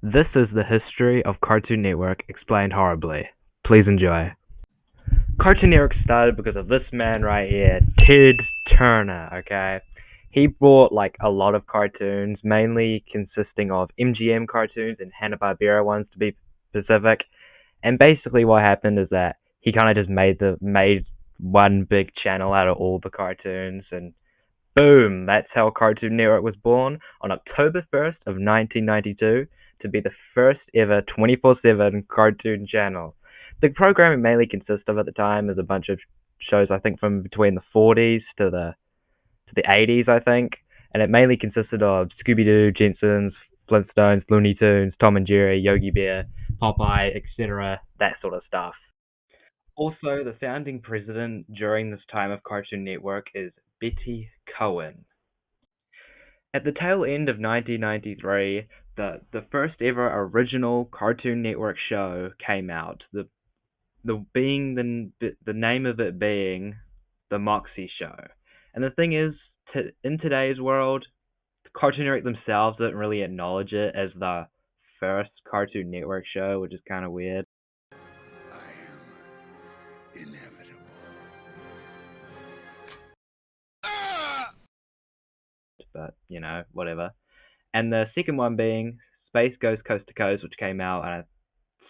This is the history of Cartoon Network explained horribly. Please enjoy. Cartoon Network started because of this man right here, Ted Turner, okay? He brought like a lot of cartoons, mainly consisting of MGM cartoons and Hanna-Barbera ones to be specific. And basically what happened is that he kind of just made one big channel out of all the cartoons, and boom, that's how Cartoon Network was born on October 1st of 1992 to be the first ever 24/7 cartoon channel. The programming mainly consists of at the time is a bunch of shows, I think, from between the 40s to the 80s, I think, and it mainly consisted of Scooby Doo, Jetsons, Flintstones, Looney Tunes, Tom and Jerry, Yogi Bear, Popeye, etc., that sort of stuff. Also, the founding president during this time of Cartoon Network is Betty Cohen. At the tail end of 1993, the first ever original Cartoon Network show came out. The name of it being the Moxie Show. And the thing is, in today's world, Cartoon Network themselves don't really acknowledge it as the first Cartoon Network show, which is kind of weird. I am inevitable. But whatever. And the second one being Space Goes Coast to Coast, which came out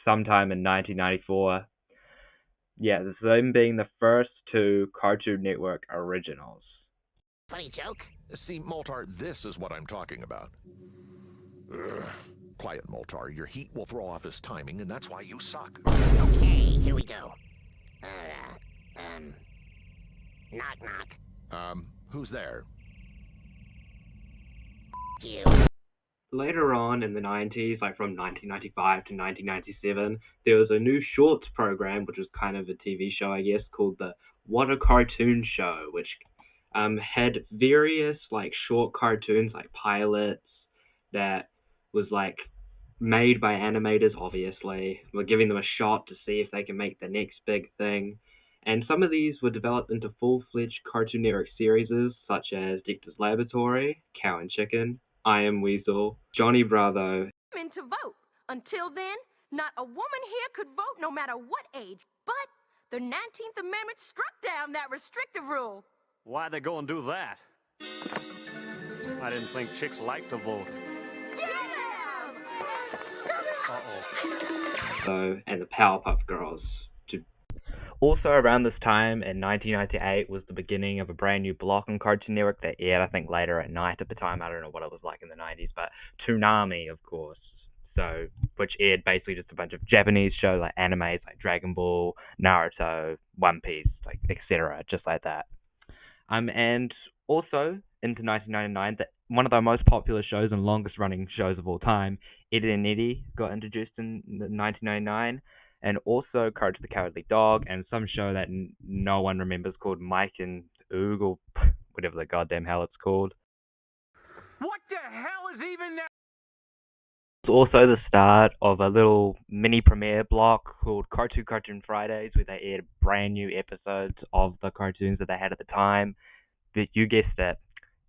sometime in 1994. Yeah, them being the first two Cartoon Network originals. Funny joke? See, Moltar, this is what I'm talking about. Ugh. Quiet, Moltar. Your heat will throw off his timing, and that's why you suck. Okay, here we go. Knock knock. Who's there? You. Later on in the 90s, like from 1995 to 1997, there was a new shorts program, which was kind of a TV show, I guess, called the What a Cartoon Show, which had various like short cartoons, like pilots, that was like made by animators, obviously. We're giving them a shot to see if they can make the next big thing. And some of these were developed into full-fledged Cartoon Network series, such as Dexter's Laboratory, Cow and Chicken, I Am Weasel, Johnny Bravo. Men to vote. Until then, not a woman here could vote no matter what age. But the 19th Amendment struck down that restrictive rule. Why'd they go and do that? I didn't think chicks liked to vote. Uh-oh. And the Powerpuff Girls. Also around this time in 1998 was the beginning of a brand new block on Cartoon Network that aired, I think, later at night at the time. I don't know what it was like in the 90s, but Toonami, of course. So, which aired basically just a bunch of Japanese shows like animes like Dragon Ball, Naruto, One Piece, like etc., just like that. And also into 1999, one of the most popular shows and longest running shows of all time, Ed and Eddie, got introduced in 1999, and also Courage the Cowardly Dog, and some show that no one remembers called Mike and Oog, or whatever the goddamn hell it's called. What the hell is even that? It's also the start of a little mini premiere block called Cartoon Fridays, where they aired brand new episodes of the cartoons that they had at the time. That you guessed it,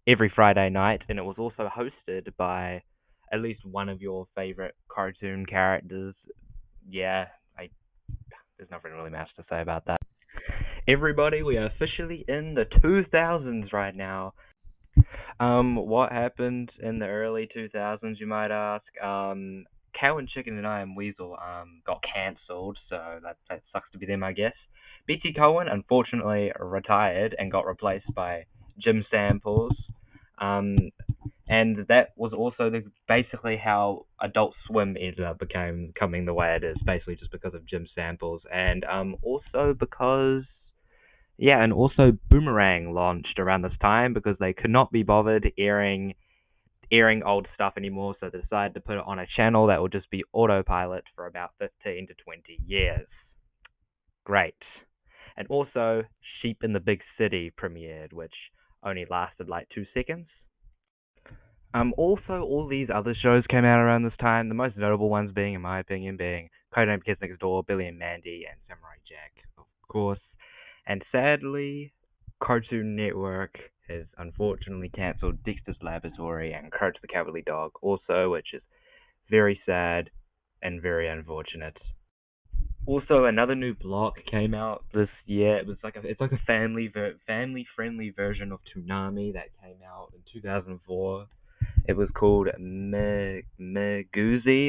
every Friday night, and it was also hosted by at least one of your favorite cartoon characters. Yeah, there's nothing really much to say about that. Everybody, we are officially in the 2000s right now. What happened in the early 2000s, you might ask? Cow and Chicken and I Am Weasel got cancelled, so that sucks to be them, I guess. Betty Cohen unfortunately retired and got replaced by Jim Samples. And that was also basically how Adult Swim ended up becoming the way it is, basically just because of Jim Samples, and also because and also Boomerang launched around this time because they could not be bothered airing old stuff anymore, so they decided to put it on a channel that will just be autopilot for about 15 to 20 years. Great. And also Sheep in the Big City premiered, which only lasted like 2 seconds. Also, all these other shows came out around this time. The most notable ones being, in my opinion, being Codename Kids Next Door, Billy and Mandy, and Samurai Jack, of course. And sadly, Cartoon Network has unfortunately cancelled Dexter's Laboratory and Courage the Cowardly Dog also, which is Very sad and very unfortunate. Also, another new block came out this year. It's like a family friendly version of Toonami that came out in 2004. It was called Meguzi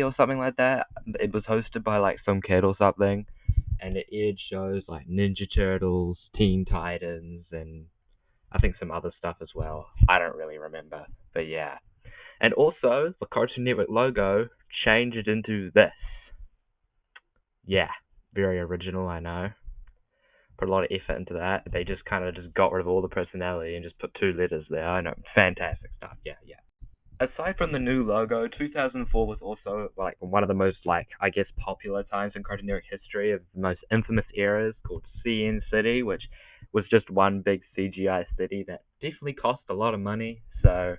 or something like that. It was hosted by like some kid or something, and it aired shows like Ninja Turtles, Teen Titans, and I think some other stuff as well. I don't really remember, but yeah. And also, the Cartoon Network logo changed into this. Yeah, very original, I know. Put a lot of effort into that. They just kind of just got rid of all the personality and just put two letters there. I know, fantastic stuff. Yeah, yeah. Aside from the new logo, 2004 was also like one of the most I guess popular times in Cartoon Network history, of the most infamous eras, called CN City, which was just one big CGI city that definitely cost a lot of money. So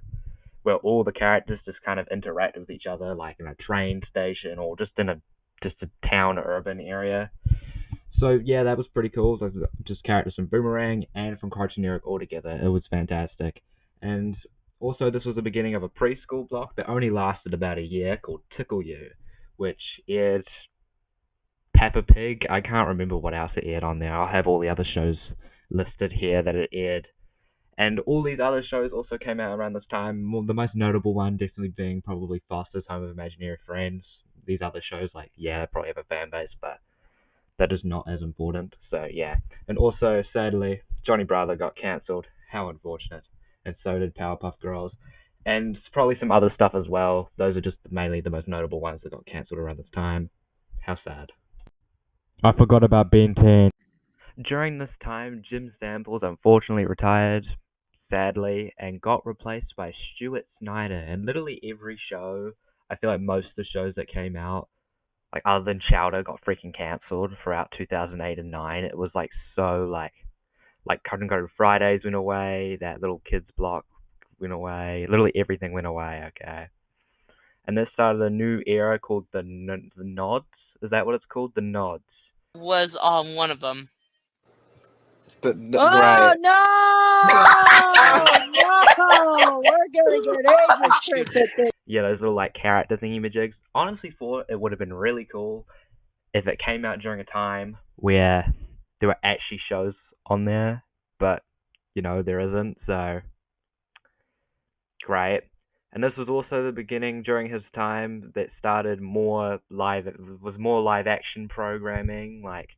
where all the characters just kind of interact with each other, like in a train station or just in a town or urban area. So yeah, that was pretty cool. So just characters from Boomerang and from Cartoon Network all together. It was fantastic. And also, this was the beginning of a preschool block that only lasted about a year, called Tickle You, which aired Peppa Pig. I can't remember what else it aired on there. I'll have all the other shows listed here that it aired. And all these other shows also came out around this time. The most notable one definitely being probably Foster's Home of Imaginary Friends. These other shows, probably have a fan base, but that is not as important. So yeah. And also, sadly, Johnny Bravo got cancelled. How unfortunate. And so did Powerpuff Girls. And probably some other stuff as well. Those are just mainly the most notable ones that got cancelled around this time. How sad. I forgot about Ben 10. During this time, Jim Samples unfortunately retired, sadly, and got replaced by Stuart Snyder. And literally every show, I feel like most of the shows that came out, like other than Chowder, got freaking cancelled throughout 2008 and 9. It was like Cartoon Fridays went away, that little kids block went away, literally everything went away, okay? And this started a new era called the Nods. Is that what it's called? The Nods. Was one of them. Right. No! No! We're gonna get age restricted. Yeah, those little character thingy-majigs. Honestly, thought it would have been really cool if it came out during a time where there were actually shows on there, but there isn't, so great. And this was also the beginning during his time that started more live action programming, like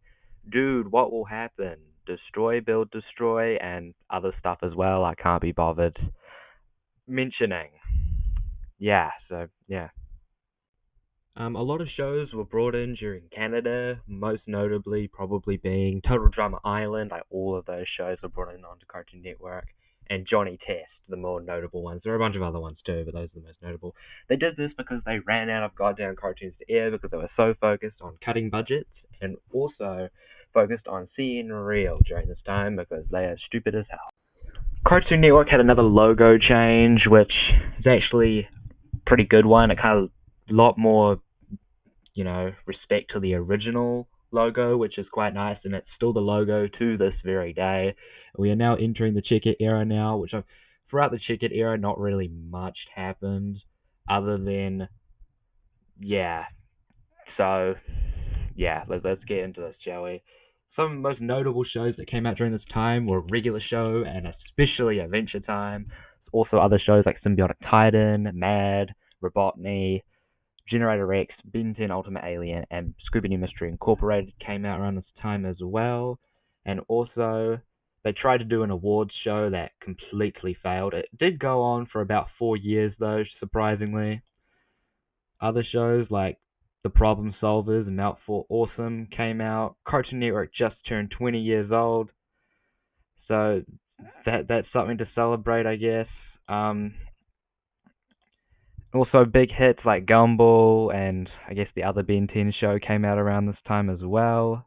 Dude, What Will Happen, Destroy, Build, Destroy, and other stuff as well I can't be bothered mentioning. Yeah, so yeah. A lot of shows were brought in during Canada, most notably probably being Total Drama Island. All of those shows were brought in onto Cartoon Network. And Johnny Test, the more notable ones. There are a bunch of other ones too, but those are the most notable. They did this because they ran out of goddamn cartoons to air because they were so focused on cutting budgets and also focused on seeing real during this time because they are stupid as hell. Cartoon Network had another logo change, which is actually a pretty good one. It kind of a lot more, respect to the original logo, which is quite nice, and it's still the logo to this very day. We are now entering the checkered era now, which throughout the checkered era, not really much happened, other than, So, let's get into this, shall we? Some of the most notable shows that came out during this time were Regular Show and especially Adventure Time. Also other shows like Symbiotic Titan, Mad, Robotnik, Generator X, Ben 10 Ultimate Alien, and Scooby-Doo Mystery Incorporated came out around this time as well. And also, they tried to do an awards show that completely failed. It did go on for about 4 years though, surprisingly. Other shows like The Problem Solvers and Mount for Awesome came out. Cartoon Network just turned 20 years old, so that's something to celebrate, I guess. Also, big hits like Gumball and I guess the other Ben 10 show came out around this time as well.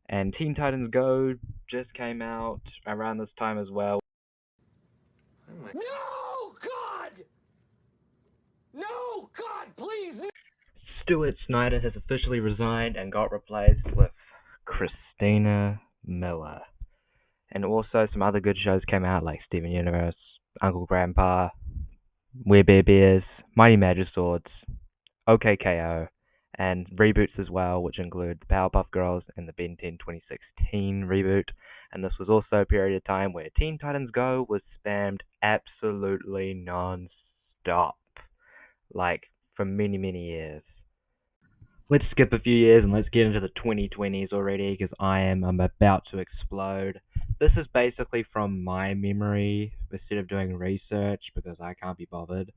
And Teen Titans Go just came out around this time as well. No, God! No, God, please! Stuart Snyder has officially resigned and got replaced with Christina Miller. And also some other good shows came out like Steven Universe, Uncle Grandpa, Where Bear Bears, Mighty Magic Swords, OKKO, and reboots as well, which include the Powerpuff Girls and the Ben 10 2016 reboot. And this was also a period of time where Teen Titans Go was spammed absolutely non-stop, like for many, many years. Let's skip a few years and let's get into the 2020s already because I'm about to explode. This is basically from my memory instead of doing research because I can't be bothered.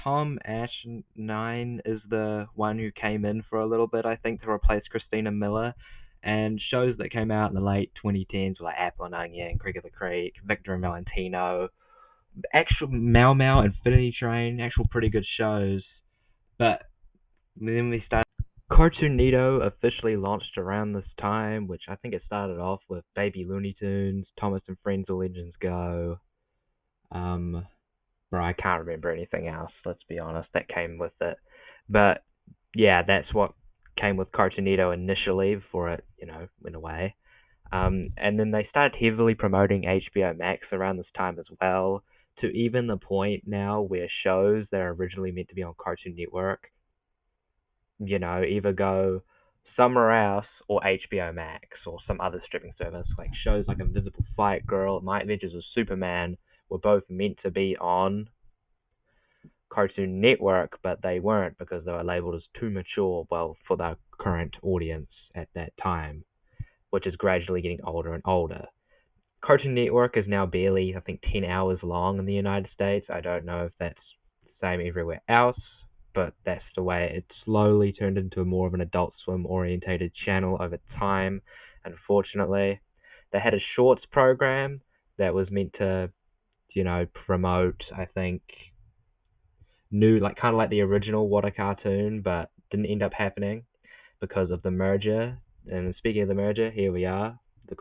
Tom Ash9 is the one who came in for a little bit, I think, to replace Christina Miller. And shows that came out in the late 2010s were like Apple and Onion, Creek of the Creek, Victor and Valentino, actual Mau Mau, Infinity Train, actual pretty good shows. But then we started. Cartoonito officially launched around this time, which I think it started off with Baby Looney Tunes, Thomas and Friends, The Legends Go. Bro, I can't remember anything else, let's be honest, that came with it. But yeah, that's what came with Cartoonito initially before it, went away. And then they started heavily promoting HBO Max around this time as well, to even the point now where shows that are originally meant to be on Cartoon Network either go somewhere else or HBO Max or some other streaming service. Like shows like Invisible Fight Girl, My Adventures of Superman were both meant to be on Cartoon Network, but they weren't because they were labeled as too mature, for the current audience at that time, which is gradually getting older and older. Cartoon Network is now barely, I think, 10 hours long in the United States. I don't know if that's the same everywhere else, but that's the way it slowly turned into more of an Adult Swim orientated channel over time, unfortunately. They had a shorts program that was meant to, promote, I think, new, like kind of like the original What a Cartoon, but didn't end up happening because of the merger. And speaking of the merger, here we are. The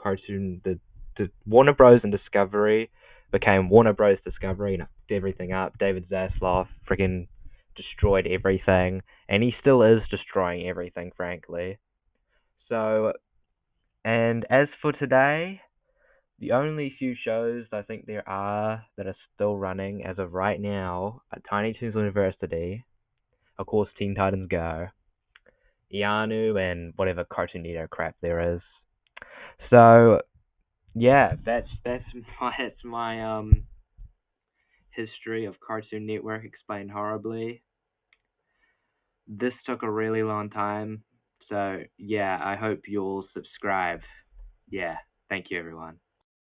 Warner Bros. And Discovery became Warner Bros. Discovery and fucked everything up. David Zaslav freaking destroyed everything, and he still is destroying everything, frankly. So, and as for today, the only few shows I think there are that are still running as of right now are Tiny Toons University, of course Teen Titans Go, Ianu, and whatever Cartoonito crap there is. So, yeah, that's my history of Cartoon Network explained horribly. This took a really long time, so yeah, I hope you'll subscribe. Yeah, thank you everyone.